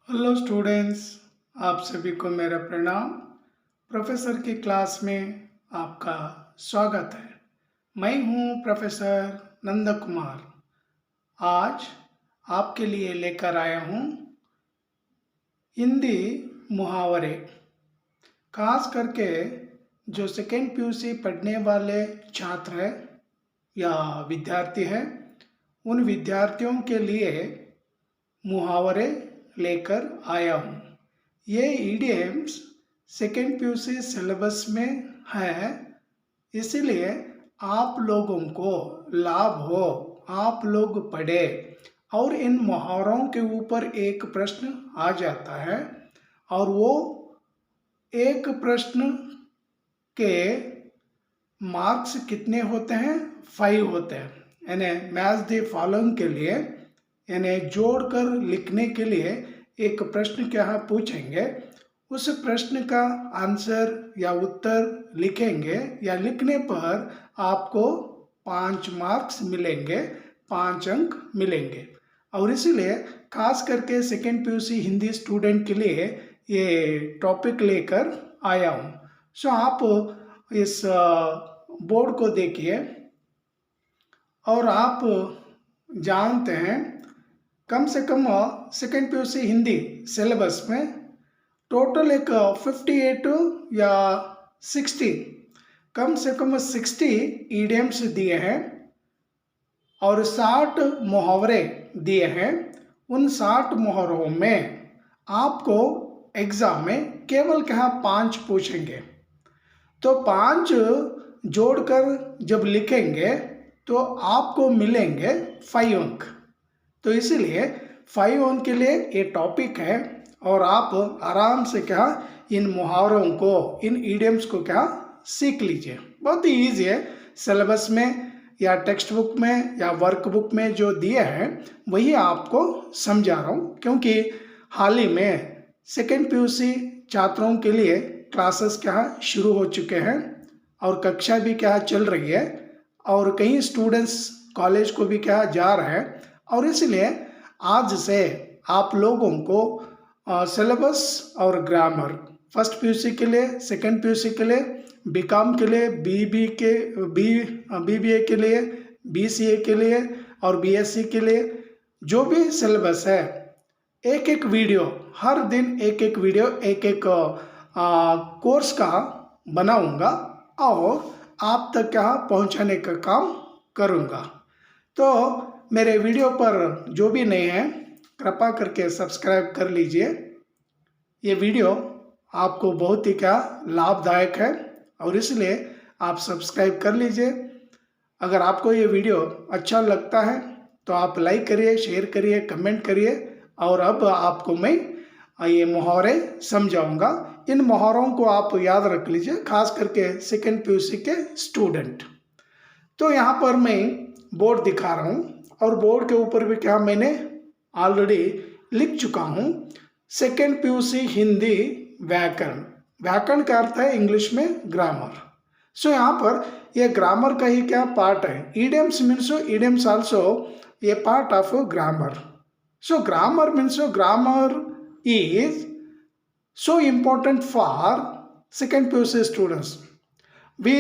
Hello students, आप सभी को मेरा प्रणाम। प्रोफेसर की क्लास में आपका स्वागत है। मैं हूं प्रोफेसर नंद कुमार। आज आपके लिए लेकर आया हूं हिंदी मुहावरे। खास करके जो सेकेंड पीयूसी पढ़ने वाले छात्र हैं या विद्यार्थी हैं, उन विद्यार्थियों के लिए मुहावरे लेकर आया हूँ। ये ईडियम्स सेकेंड पीयूसी सिलेबस में है, इसीलिए आप लोगों को लाभ हो, आप लोग पढ़े। और इन मुहावरों के ऊपर एक प्रश्न आ जाता है और वो एक प्रश्न के मार्क्स कितने होते हैं? 5 होते हैं। यानी मैच द फॉलोइंग के लिए, यानी जोड़कर लिखने के लिए एक प्रश्न क्या पूछेंगे, उस प्रश्न का आंसर या उत्तर लिखेंगे या लिखने पर आपको 5 मार्क्स मिलेंगे, 5 अंक मिलेंगे। और इसीलिए खास करके सेकेंड पीयूसी हिंदी स्टूडेंट के लिए ये टॉपिक लेकर आया हूँ। सो आप इस बोर्ड को देखिए और आप जानते हैं कम से कम सेकेंड पीयूसी हिंदी सिलेबस में टोटल एक 58 या 60, कम से कम 60 ईडियम्स दिए हैं और 60 मुहावरे दिए हैं। उन 60 मुहावरों में आपको एग्जाम में केवल क्या 5 पूछेंगे, तो 5 जोड़कर जब लिखेंगे तो आपको मिलेंगे 5 अंक। तो इसीलिए 5 अंक के लिए ये टॉपिक है और आप आराम से क्या इन मुहावरों को, इन ईडियम्स को क्या सीख लीजिए। बहुत ही ईजी है। सिलेबस में या टेक्स्ट बुक में या वर्क बुक में जो दिए हैं वही आपको समझा रहा हूँ, क्योंकि हाल ही में सेकेंड पीयूसी छात्रों के लिए क्लासेस क्या शुरू हो चुके हैं और कक्षा भी क्या चल रही है और कई स्टूडेंट्स कॉलेज को भी क्या जा रहे हैं। और इसलिए आज से आप लोगों को सिलेबस और ग्रामर फर्स्ट पीयूसी के लिए, सेकंड पीयूसी के लिए, बीकॉम के लिए, बीबीए के लिए, बीसीए के लिए और बीएससी के लिए जो भी सिलेबस है, एक एक वीडियो हर दिन, एक एक वीडियो, एक एक कोर्स का बनाऊंगा और आप तक क्या पहुंचाने का काम करूंगा। तो मेरे वीडियो पर जो भी नए हैं कृपा करके सब्सक्राइब कर लीजिए। ये वीडियो आपको बहुत ही क्या लाभदायक है और इसलिए आप सब्सक्राइब कर लीजिए। अगर आपको ये वीडियो अच्छा लगता है तो आप लाइक करिए, शेयर करिए, कमेंट करिए। और अब आपको मैं ये मुहावरे समझाऊंगा। इन मुहावरों को आप याद रख लीजिए, खास करके सेकेंड पीयूसी के स्टूडेंट। तो यहाँ पर मैं बोर्ड दिखा रहा हूँ और बोर्ड के ऊपर भी क्या मैंने ऑलरेडी लिख चुका हूँ, सेकेंड पीयूसी हिंदी व्याकरण। व्याकरण का अर्थ है इंग्लिश में ग्रामर। सो यहाँ पर ये ग्रामर का ही क्या पार्ट है। ईडियम्स मीन्स ईडियम्स आल्सो ये part of grammar. So grammar means grammar is so important for second PUC students. We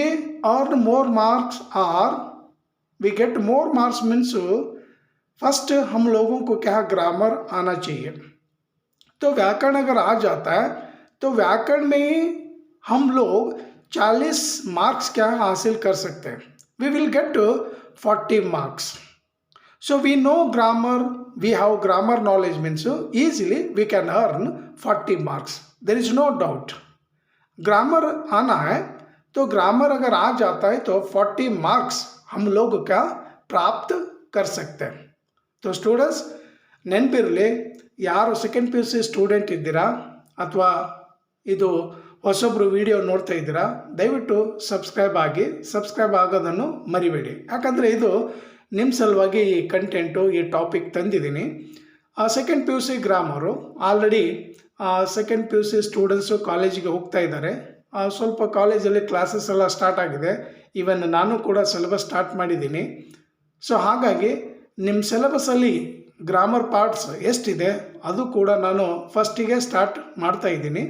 earn more marks or we get more marks means first हम लोगों को क्या grammar आना चाहिए। तो व्याकरण अगर आ जाता है तो व्याकरण में हम लोग 40 मार्क्स क्या हासिल कर सकते हैं। We will get 40 marks. So we know grammar, we have grammar knowledge means easily we can earn 40 marks. There is no doubt. Grammar आना है तो ग्रामर अगर आ जाता है तो 40 मार्क्स हम लोग क्या प्राप्त कर सकते हैं। तो स्टूडेंट्स ನೆನಪಿರಲಿ, ಯಾರು second P U C student ಇದ್ದೀರಾ ಅಥವಾ ಇದು ಹೊಸೊಬ್ಬರು ವಿಡಿಯೋ ನೋಡ್ತಾ ಇದ್ದೀರಾ, ದಯವಿಟ್ಟು ಸಬ್ಸ್ಕ್ರೈಬ್ ಆಗೋದನ್ನು ಮರಿಬೇಡಿ. ಯಾಕಂದರೆ ಇದು ನಿಮ್ಮ ಸಲುವಾಗಿ ಈ ಕಂಟೆಂಟು, ಈ ಟಾಪಿಕ್ ತಂದಿದ್ದೀನಿ. Second P U C grammar already second P U C students ಕಾಲೇಜಿಗೆ ಹೋಗ್ತಾ ಇದ್ದಾರೆ. ಸ್ವಲ್ಪ ಕಾಲೇಜಲ್ಲಿ ಕ್ಲಾಸಸ್ ಎಲ್ಲ ಸ್ಟಾರ್ಟ್ ಆಗಿದೆ. ಈವನ್ ನಾನು ಕೂಡ ಸಿಲೆಬಸ್ ಸ್ಟಾರ್ಟ್ ಮಾಡಿದ್ದೀನಿ. ಸೊ ಹಾಗಾಗಿ ನಿಮ್ಮ ಸಿಲೆಬಸ್ಸಲ್ಲಿ ಗ್ರಾಮರ್ ಪಾರ್ಟ್ಸ್ ಎಷ್ಟಿದೆ ಅದು ಕೂಡ ನಾನು ಫಸ್ಟಿಗೆ ಸ್ಟಾರ್ಟ್ ಮಾಡ್ತಾ ಇದ್ದೀನಿ.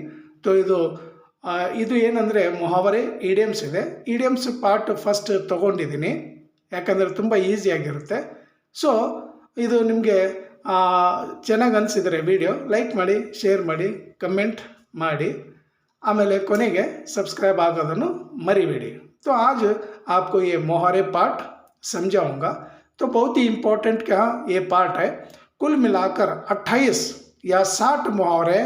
ಇದು ಏನಂದರೆ ಮೊಹಾವರೆ ಇಡಿಯಮ್ಸ್ ಇದೆ. ಇಡಿಯಮ್ಸ್ ಪಾರ್ಟ್ ಫಸ್ಟ್ ತೊಗೊಂಡಿದ್ದೀನಿ ಯಾಕಂದರೆ ತುಂಬ ಈಸಿಯಾಗಿರುತ್ತೆ. ಸೊ ಇದು ನಿಮಗೆ ಚೆನ್ನಾಗಿ ಅನಿಸಿದರೆ ವಿಡಿಯೋ ಲೈಕ್ ಮಾಡಿ, ಶೇರ್ ಮಾಡಿ, ಕಮೆಂಟ್ ಮಾಡಿ, ಆಮೇಲೆ ಕೊನೆಗೆ ಸಬ್ಸ್ಕ್ರೈब ಆಗೋದನ್ನು ಮರಿಬೇಡಿ. तो आज आपको ये मोहारे पार्ट समझाऊंगा. तो बहुत ही इम्पोर्टेंट क्या ये पार्ट है. कुल मिलाकर 28 या 60 मुहावरे,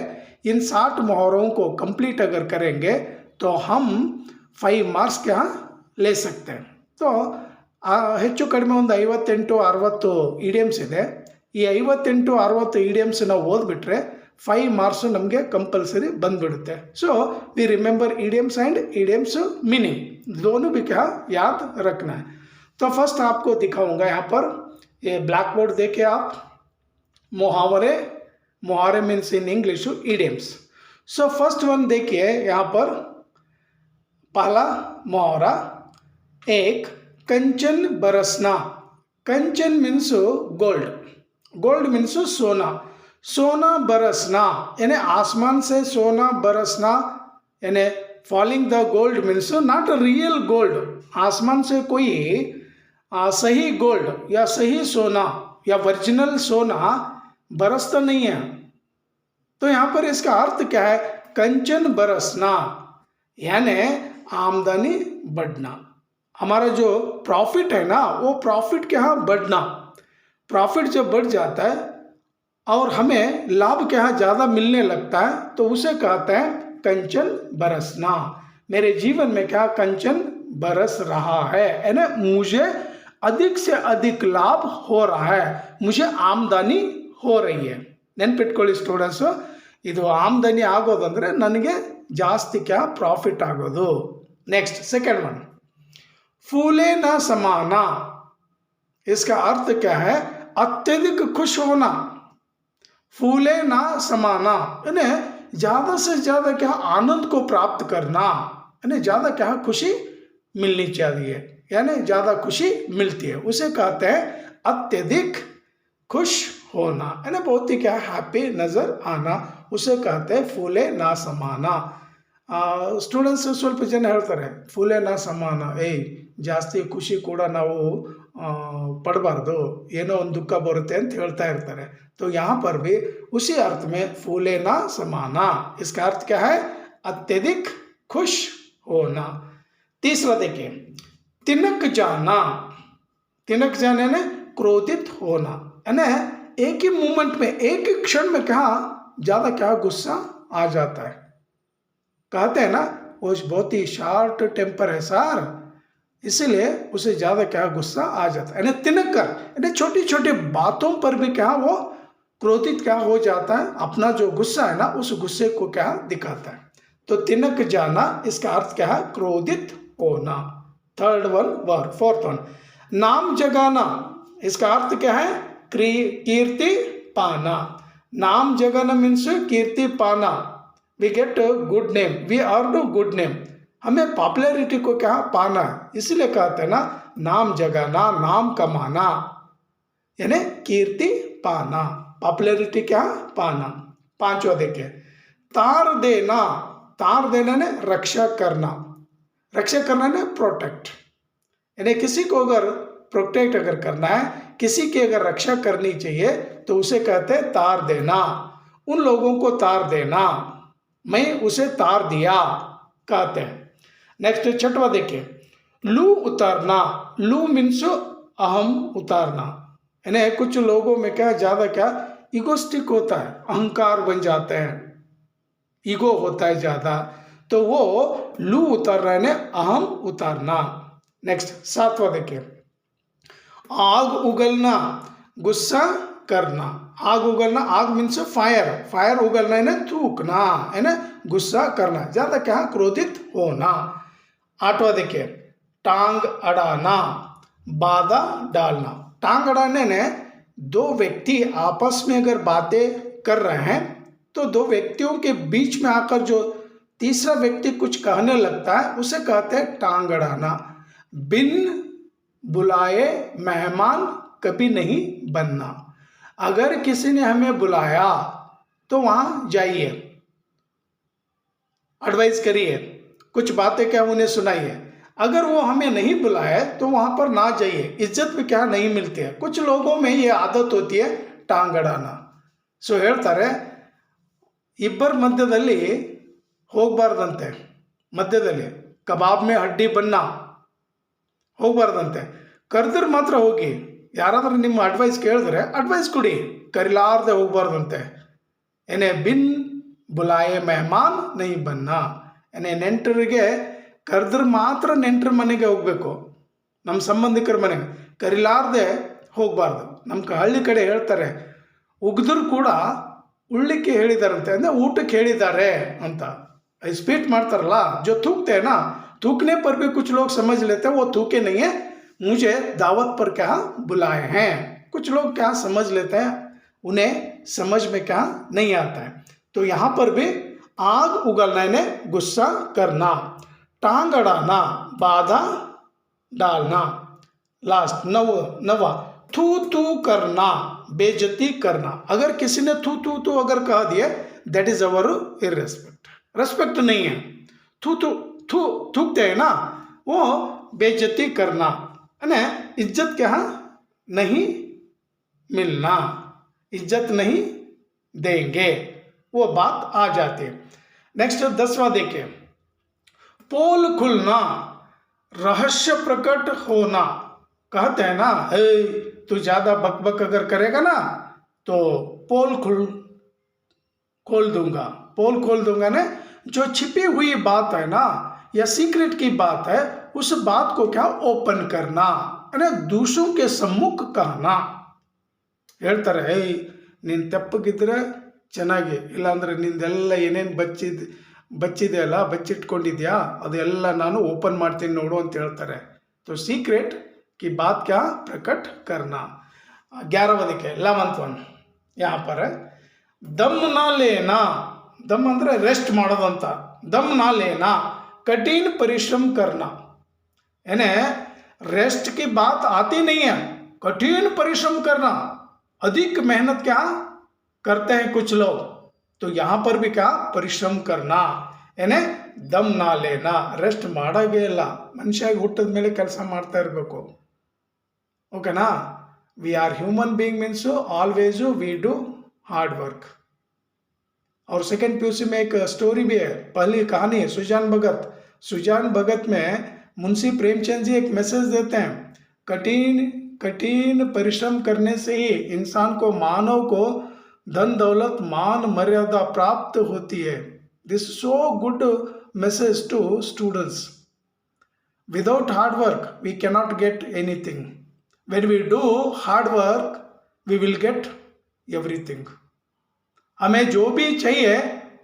इन 60 मुहावरों को कंप्लीट अगर करेंगे तो हम 5 मार्क्स क्या ले सकते हैं. तो ಹೆಚ್ಚು ಕಡಿಮೆ ಒಂದು 58-60 ಇಡಿಯಮ್ಸ್ ಇದೆ. ಈ 58-60 ಇಡಿಯಮ್ಸನ್ನ ಓದ್ಬಿಟ್ರೆ 5 ಮಾರ್ಕ್ಸ್ ನಮಗೆ ಕಂಪಲ್ಸರಿ ಬಂದ್ಬಿಡುತ್ತೆ. So we remember idioms and idioms meaning दोनों भी क्या याद रखना है. तो फर्स्ट आपको दिखाऊंगा यहाँ पर, ये ब्लैक बोर्ड देखे आप, मुहावरे. मुहावरे means in English idioms. So first one देखिए यहाँ पर, पहला मुहावरा, एक कंचन बरसना. कंचन मीन्स गोल्ड, गोल्ड मीन्स सोना. सोना बरसना यानी आसमान से सोना बरसना, यानी falling the gold means not real gold. आसमान से कोई सही गोल्ड या सही सोना या वर्जिनल सोना बरसता नहीं है. तो यहाँ पर इसका अर्थ क्या है, कंचन बरसना यानी आमदनी बढ़ना. हमारा जो प्रॉफिट है ना, वो प्रॉफिट क्या है, बढ़ना. प्रॉफिट जब बढ़ जाता है और हमें लाभ क्या ज़्यादा मिलने लगता है तो उसे कहते हैं कंचन बरसना. मेरे जीवन में क्या कंचन बरस रहा है, यानी मुझे अधिक से अधिक लाभ हो रहा है, मुझे आमदनी हो रही है. ನೆನ್ಪಿಟ್ಕೊಳ್ಳಿ ಸ್ಟೂಡೆಂಟ್ಸ್, ಇದು ಆಮದನಿ ಆಗೋದಂದರೆ ನನಗೆ ಜಾಸ್ತಿ क्या ಪ್ರಾಫಿಟ್ ಆಗೋದು. नेक्स्ट सेकेंड वन, फूले ना समाना. इसका अर्थ क्या है, अत्यधिक खुश होना. फूले ना समाना यानी ज़्यादा से ज़्यादा क्या आनंद को प्राप्त करना, यानी ज़्यादा क्या खुशी मिलनी चाहिए, यानी ज़्यादा खुशी मिलती है, उसे कहते हैं अत्यधिक खुश होना, यानी बहुत ही क्या हैप्पी नज़र आना, उसे कहते हैं फूले ना समाना. ಸ್ಟೂಡೆಂಟ್ಸ್ ಸ್ವಲ್ಪ ಜನ ಹೇಳ್ತಾರೆ ಫೂಲೆ ನಾ ಸಮಾನ, ಜಾಸ್ತಿ ಖುಷಿ ಕೂಡ ನಾವು ಪಡಬಾರ್ದು, ಏನೋ ಒಂದು ದುಃಖ ಬರುತ್ತೆ ಅಂತ ಹೇಳ್ತಾ ಇರ್ತಾರೆ. तो यहाँ पर भी उसी अर्थ में फूले ना समाना, इसका अर्थ क्या है, अत्यधिक खुश होना. तीसरा देखिए, तिनक जाना. तिनक जाने ने क्रोधित होना, यानी एक ही मोमेंट में, एक ही क्षण में क्या ज़्यादा क्या गुस्सा आ जाता है. कहते हैं ना वो बहुत ही शॉर्ट टेम्पर है सर, इसीलिए उसे ज़्यादा क्या गुस्सा आ जाता है. यानी तिनक कर यानी छोटी छोटी बातों पर भी क्या वो क्रोधित क्या हो जाता है, अपना जो गुस्सा है ना उस गुस्से को क्या दिखाता है. तो तिनक जाना इसका अर्थ क्या है, क्रोधित होना. Third one word, fourth one, नाम जगाना. इसका अर्थ क्या है, कीर्ति पाना. नाम जगाना मीन्स कीर्ति पाना. We get good name, we earn good name, हमें पॉपुलैरिटी को क्या पाना है, इसलिए कहते हैं ना नाम जगाना, नाम कमाना, यानी कीर्ति पाना, पॉपुलैरिटी क्या पाना. पांचवा देखिए, तार देना. तार देना ने रक्षा करना. रक्षा करना ने प्रोटेक्ट, यानी किसी को अगर प्रोटेक्ट अगर करना है, किसी की अगर रक्षा करनी चाहिए तो उसे कहते हैं तार देना. उन लोगों को तार देना, मैं उसे तार दिया कहते हैं. नेक्स्ट छठवा देखिए, लू उतारना. लू मीन्स अहम उतारना, यानी कुछ लोगों में क्या ज़्यादा क्या इगोस्टिक होता है, अहंकार बन जाते हैं, ईगो होता है ज़्यादा, तो वो लू उतारना यानी अहम उतारना. नेक्स्ट सातवां देखिए, आग उगलना. गुस्सा करना. आग उगलना, आग मीन्स फायर, फायर उगलना है ना थूकना, है ना गुस्सा करना, ज़्यादा क्या क्रोधित होना. आठवां देखिए, टांग अड़ाना. बाधा डालना. टांग अड़ाने ने दो व्यक्ति आपस में अगर बातें कर रहे हैं तो दो व्यक्तियों के बीच में आकर जो तीसरा व्यक्ति कुछ कहने लगता है उसे कहते हैं टांग अड़ाना. बिन बुलाए मेहमान कभी नहीं बनना. अगर किसी ने हमें बुलाया तो वहां जाइए, एडवाइस करिए, कुछ बातें क्या उन्हें सुनाइए। अगर वो हमें नहीं बुलाए तो वहां पर ना जाइए, इज्जत भी क्या नहीं मिलती है। कुछ लोगों में ये आदत होती है टांग अड़ाना। ಸೊ ಹೇಳ್ತಾರೆ, ಇಬ್ಬರ ಮಧ್ಯದಲ್ಲಿ ಹೋಗಬಾರ್ದಂತೆ, ಮಧ್ಯದಲ್ಲಿ ಕಬಾಬ್ ಮೇ ಹಡ್ಡಿ ಬನ್ನ ಹೋಗಬಾರ್ದಂತೆ, ಕರೆದ್ರೆ ಮಾತ್ರ ಹೋಗಿ, ಯಾರಾದ್ರೂ ನಿಮ್ಮ ಅಡ್ವೈಸ್ ಕೇಳಿದ್ರೆ ಅಡ್ವೈಸ್ ಕೊಡಿ, ಕರಿಲಾರ್ದೆ ಹೋಗಬಾರ್ದಂತೆ. ಏನೇ ಬಿನ್ ಬುಲಾಯೆ ಮೆಹಮಾನ್ ನೈ ಬನ್ನ, ಏನೇ ನೆಂಟರಿಗೆ ಕರೆದ್ರೆ ಮಾತ್ರ ನೆಂಟರ ಮನೆಗೆ ಹೋಗಬೇಕು, ನಮ್ಮ ಸಂಬಂಧಿಕರ ಮನೆಗೆ ಕರಿಲಾರ್ದೆ ಹೋಗಬಾರ್ದು. ನಮ್ಮ ಹಳ್ಳಿ ಕಡೆ ಹೇಳ್ತಾರೆ, ಉಗಿದ್ರು ಕೂಡ ಉಳ್ಳಿಕ್ಕೆ ಹೇಳಿದಾರಂತೆ, ಅಂದರೆ ಊಟಕ್ಕೆ ಹೇಳಿದ್ದಾರೆ ಅಂತ. स्पीट मारतारला जो थूकते हैं ना, थूकने पर भी कुछ लोग समझ लेते हैं वो थूके नहीं है, मुझे दावत पर क्या बुलाए हैं। कुछ लोग क्या समझ लेते हैं, उन्हें समझ में क्या नहीं आता है। तो यहाँ पर भी आग उगलना यानी गुस्सा करना, टांग अड़ाना, बाधा डालना। लास्ट नवा थू थू करना, बेइज्जती करना। अगर किसी ने थू थू थू अगर कह दिया, दैट इज अवर इररेस्पेक्ट, रेस्पेक्ट नहीं है। थू थू थू थूकते हैं ना, वो बेइज्जती करना, है इज्जत क्या नहीं मिलना, इज्जत नहीं देंगे, वो बात आ जाती है। नेक्स्ट 10वां देखिए, पोल खुलना, रहस्य प्रकट होना। कहते हैं ना, हे तू ज्यादा बकबक अगर करेगा ना तो पोल खोल दूंगा। पोल खोल दूंगा ना, जो छिपी हुई बात है ना या सीक्रेट की बात है, उस बात को क्या ओपन करना, है दूसरों के सम्मुख कहना। ಹೇಳ್ತಾರೆ, ಏಯ್ ನೀನು ತೆಪ್ಪಗಿದ್ರೆ ಚೆನ್ನಾಗಿ, ಇಲ್ಲಾಂದ್ರೆ ನಿಂದೆಲ್ಲ ಏನೇನು ಬಚ್ಚಿದೆ ಅಲ್ಲ, ಬಚ್ಚಿಟ್ಕೊಂಡಿದ್ಯಾ ಅದೆಲ್ಲ ನಾನು ಓಪನ್ ಮಾಡ್ತೀನಿ ನೋಡು ಅಂತ ಹೇಳ್ತಾರೆ. तो सीक्रेट की बात क्या प्रकट करना। 11वां देखिए, 11th वन यहाँ पर है, दम ना लेना। दम ಅಂದ್ರೆ ರೆಸ್ಟ್ ಮಾಡೋದಂತ, दम ना लेना, कठिन परिश्रम करना। यानी रेस्ट की बात आती नहीं है, कठिन परिश्रम करना, अधिक मेहनत क्या करते हैं कुछ लोग, तो यहाँ पर भी क्या परिश्रम करना, यानी दम ना लेना, ರೆಸ್ಟ್ ಮಾಡಾಗೇ ಇಲ್ಲ, ಮನುಷ್ಯಾಗಿ ಹುಟ್ಟಿದ ಮೇಲೆ ಕೆಲಸ ಮಾಡ್ತಾ ಇರಬೇಕು, ಓಕೆನಾ। We are human being means always we do hard work. और सेकेंड पीयूसी में एक स्टोरी भी है, पहली कहानी है सुजान भगत। सुजान भगत में मुंशी प्रेमचंद जी एक मैसेज देते हैं, कठिन परिश्रम करने से ही इंसान को, मानव को धन दौलत मान मर्यादा प्राप्त होती है। This so good message to students. Without hard work we cannot get anything, when we do hard work we will get everything। हमें जो भी चाहिए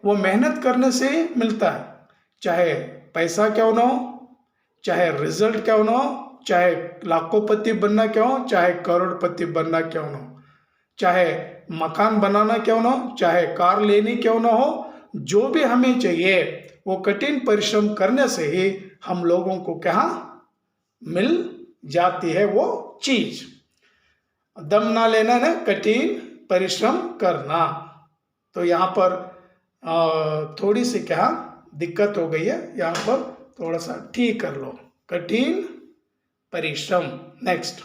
वो मेहनत करने से मिलता है, चाहे पैसा क्यों ना हो, चाहे रिजल्ट क्यों ना हो, चाहे लाखोंपति बनना क्यों हो, चाहे करोड़पति बनना क्यों ना हो, चाहे मकान बनाना क्यों ना हो, चाहे कार लेनी क्यों ना हो, जो भी हमें चाहिए वो कठिन परिश्रम करने से ही हम लोगों को क्या मिल जाती है वो चीज। दम ना लेना ना, कठिन परिश्रम करना। तो यहाँ पर थोड़ी सी क्या दिक्कत हो गई है, यहाँ पर थोड़ा सा ठीक कर लो, कठिन परिश्रम। नेक्स्ट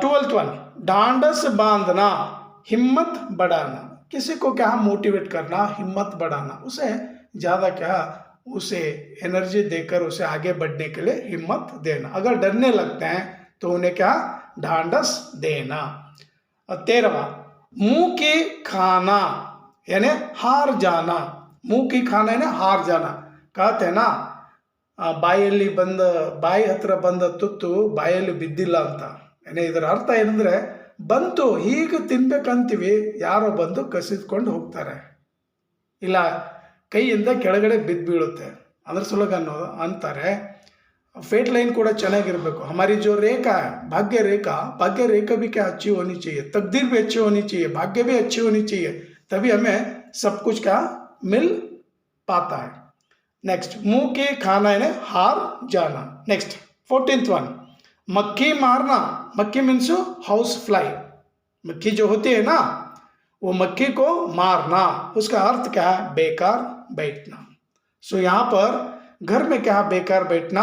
12th वन, ढांढस बांधना, हिम्मत बढ़ाना। किसी को क्या मोटिवेट करना, हिम्मत बढ़ाना, उसे ज़्यादा क्या उसे एनर्जी देकर उसे आगे बढ़ने के लिए हिम्मत देना। अगर डरने लगते हैं तो उन्हें क्या ढांढस देना। और 13वां, मुंह की खाना यानी हार जाना। मुंह की खाना यानी हार जाना। कहते हैं ना, ಬಾಯಿ ಹತ್ರ ಬಂದ ತುತ್ತು ಬಾಯಲ್ಲಿ ಬಿದ್ದಿಲ್ಲ ಅಂತ. ಇದರ ಅರ್ಥ ಏನಂದ್ರೆ, ಬಂತು ಹೀಗೆ ತಿನ್ಬೇಕಂತೀವಿ, ಯಾರೋ ಬಂದು ಕಸಿದ್ಕೊಂಡು ಹೋಗ್ತಾರೆ, ಇಲ್ಲ ಕೈಯಿಂದ ಕೆಳಗಡೆ ಬಿದ್ದು ಬೀಳುತ್ತೆ, ಅದ್ರ ಸಲುವಾಗಿ ಅನ್ನೋದು ಅಂತಾರೆ. फेट लाइन ಕೂಡ ಚೆನ್ನಾಗಿರಬೇಕು। हमारी जो रेखा है भाग्य रेखा भी क्या अच्छी होनी चाहिए, तकदीर भी अच्छी होनी चाहिए, भाग्य भी अच्छी होनी चाहिए, तभी हमें सब कुछ क्या मिल पाता है। नेक्स्ट, मुंह के खाना है हार जाना। नेक्स्ट 14th वन, मक्खी मारना। मक्खी मीन्स हाउस फ्लाई, मक्खी जो होती है ना, वो मक्खी को मारना, उसका अर्थ क्या है? बेकार बैठना। सो यहाँ पर घर में क्या बेकार बैठना,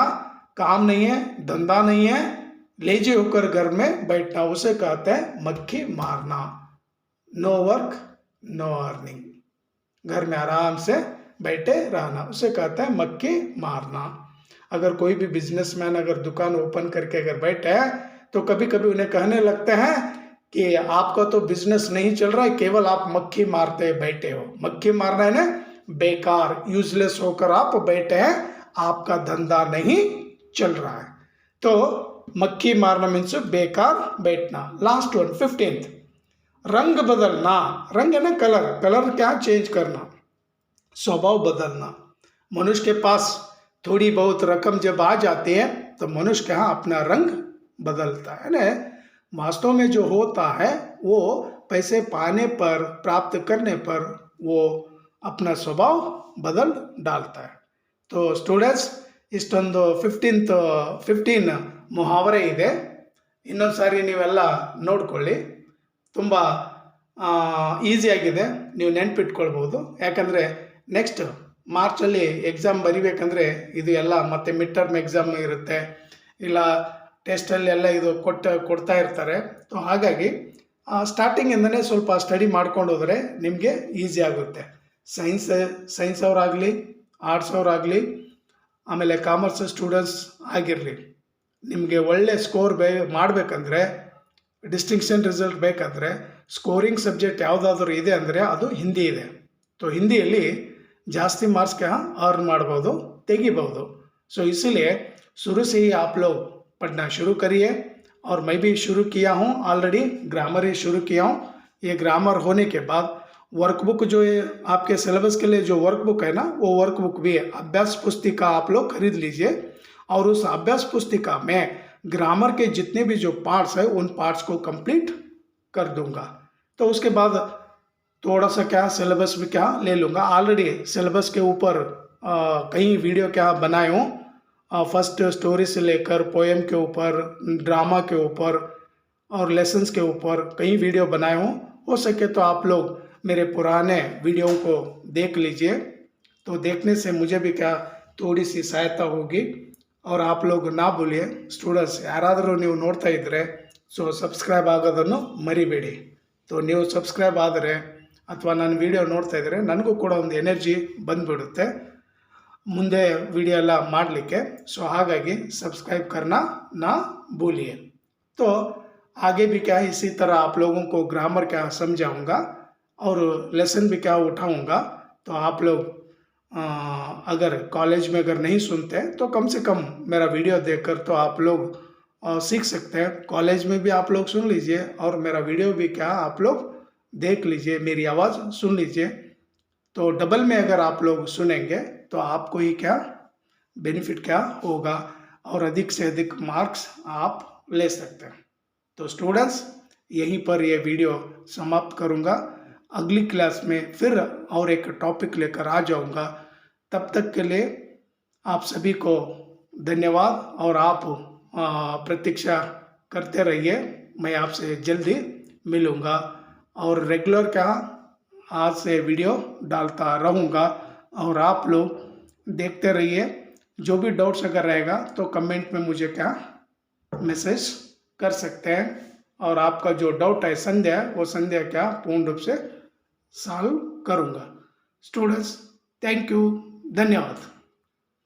काम नहीं है, धंधा नहीं है, लेजी होकर घर में बैठना, उसे कहते हैं मक्खी मारना। नो वर्क नो अर्निंग, घर में आराम से बैठे रहना, उसे कहते हैं मक्खी मारना। अगर कोई भी बिजनेसमैन अगर दुकान ओपन करके अगर बैठे हैं तो कभी कभी उन्हें कहने लगते हैं कि आपका तो बिजनेस नहीं चल रहा है, केवल आप मक्खी मारते बैठे हो। मक्खी मारना है ना, बेकार, यूजलेस होकर आप बैठे हैं, आपका धंधा नहीं चल रहा है। तो मक्खी मारना मीन्स बेकार बैठना। लास्ट वन 15th, रंग बदलना। रंग है ना, कलर, कलर क्या? चेंज करना, स्वभाव बदलना। मनुष्य के पास थोड़ी बहुत रकम जब आ जाती है तो मनुष्य क्या अपना रंग बदलता है ना। वास्तव में जो होता है वो पैसे पाने पर, प्राप्त करने पर वो अपना स्वभाव बदल डालता है। तो ಸ್ಟೂಡೆಂಟ್ಸ್, ಇಷ್ಟೊಂದು 15 ಮುಹಾವರೆ ಇದೆ. ಇನ್ನೊಂದು ಸಾರಿ ನೀವೆಲ್ಲ ನೋಡ್ಕೊಳ್ಳಿ. ತುಂಬ ಈಸಿಯಾಗಿದೆ, ನೀವು ನೆನ್ಪಿಟ್ಕೊಳ್ಬೋದು. ಯಾಕಂದರೆ ನೆಕ್ಸ್ಟ್ ಮಾರ್ಚಲ್ಲಿ ಎಕ್ಸಾಮ್ ಬರಿಬೇಕಂದ್ರೆ ಇದು ಎಲ್ಲ ಮತ್ತೆ ಮಿಡ್ ಟರ್ಮ್ ಎಕ್ಸಾಮ್ ಇರುತ್ತೆ, ಇಲ್ಲ ಟೆಸ್ಟಲ್ಲಿ ಎಲ್ಲ ಇದು ಕೊಡ್ತಾ ಇರ್ತಾರೆ. ಸೊ ಹಾಗಾಗಿ ಸ್ಟಾರ್ಟಿಂಗಿಂದನೇ ಸ್ವಲ್ಪ ಸ್ಟಡಿ ಮಾಡ್ಕೊಂಡು ಹೋದರೆ ನಿಮಗೆ ಈಸಿ ಆಗುತ್ತೆ. ಸೈನ್ಸ್ ಅವರಾಗಲಿ, ಆರ್ಟ್ಸ್ ಅವರಾಗಲಿ, ಆಮೇಲೆ ಕಾಮರ್ಸ್ ಸ್ಟೂಡೆಂಟ್ಸ್ ಆಗಿರಲಿ, ನಿಮಗೆ ಒಳ್ಳೆ ಸ್ಕೋರ್ ಮಾಡಬೇಕಂದ್ರೆ, ಡಿಸ್ಟಿಂಕ್ಷನ್ ರಿಸಲ್ಟ್ ಬೇಕಂದರೆ ಸ್ಕೋರಿಂಗ್ ಸಬ್ಜೆಕ್ಟ್ ಯಾವುದಾದ್ರೂ ಇದೆ ಅಂದರೆ ಅದು ಹಿಂದಿ ಇದೆ. तो ಹಿಂದಿಯಲ್ಲಿ ಜಾಸ್ತಿ ಮಾರ್ಕ್ಸ್ क्या अर्न ಮಾಡ್ಬೋದು, ತೆಗಿಬೋದು. सो इसीलिए शुरू से ही आप लोग पढ़ना शुरू करिए. और मैं भी शुरू किया हूँ, ऑलरेडी ग्रामर ही शुरू किया हूँ. ये ग्रामर होने के बाद वर्कबुक जो है आपके सिलेबस के लिए जो वर्कबुक है ना, वो वर्कबुक भी है. अभ्यास पुस्तिका आप लोग खरीद लीजिए और उस अभ्यास पुस्तिका में ग्रामर के जितने भी जो पार्ट्स है उन पार्ट्स को कंप्लीट कर दूंगा. तो उसके बाद थोड़ा सा क्या सिलेबस भी क्या ले लूँगा. ऑलरेडी सिलेबस के ऊपर कई वीडियो क्या बनाए हूँ, फर्स्ट स्टोरी से लेकर पोएम के ऊपर, ड्रामा के ऊपर और लेसन्स के ऊपर कई वीडियो बनाए हूँ. हो सके तो आप लोग मेरे पुराने वीडियो को देख लीजिए, तो देखने से मुझे भी क्या थोड़ी सी सहायता होगी. और आप लोग ना भूलिए स्टूडेंट्स, ಯಾರಾದರೂ ನೀವು ನೋಡ್ತಾ ಇದ್ದರೆ ಸೊ ಸಬ್ಸ್ಕ್ರೈಬ್ ಆಗೋದನ್ನು ಮರಿಬೇಡಿ. तो ನೀವು ಸಬ್ಸ್ಕ್ರೈಬ್ ಆದರೆ ಅಥವಾ ನಾನು ವಿಡಿಯೋ ನೋಡ್ತಾ ಇದ್ದರೆ ನನಗೂ ಕೂಡ ಒಂದು ಎನರ್ಜಿ ಬಂದುಬಿಡುತ್ತೆ ಮುಂದೆ ವಿಡಿಯೋ ಎಲ್ಲ ಮಾಡಲಿಕ್ಕೆ. सो ಹಾಗಾಗಿ सब्सक्राइब करना ना भूलिए. तो आगे भी क्या इसी तरह आप लोगों को ग्रामर क्या समझाऊंगा और लेसन भी क्या उठाऊंगा. तो आप लोग अगर कॉलेज में अगर नहीं सुनते तो कम से कम मेरा वीडियो देखकर तो आप लोग सीख सकते हैं. कॉलेज में भी आप लोग सुन लीजिए और मेरा वीडियो भी क्या आप लोग देख लीजिए, मेरी आवाज़ सुन लीजिए. तो डबल में अगर आप लोग सुनेंगे तो आपको ही क्या बेनिफिट क्या होगा और अधिक से अधिक मार्क्स आप ले सकते हैं. तो स्टूडेंट्स, यहीं पर ये वीडियो समाप्त करूँगा. अगली क्लास में फिर और एक टॉपिक लेकर आ जाऊँगा. तब तक के लिए आप सभी को धन्यवाद और आप प्रतीक्षा करते रहिए. मैं आपसे जल्दी मिलूँगा और रेगुलर क्या आज से वीडियो डालता रहूँगा और आप लोग देखते रहिए. जो भी डाउट्स अगर रहेगा तो कमेंट में मुझे क्या मैसेज कर सकते हैं और आपका जो डाउट है संदेह है वो संदेह क्या पूर्ण रूप से सॉल्व करूँगा. स्टूडेंट्स, थैंक यू, धन्यवाद.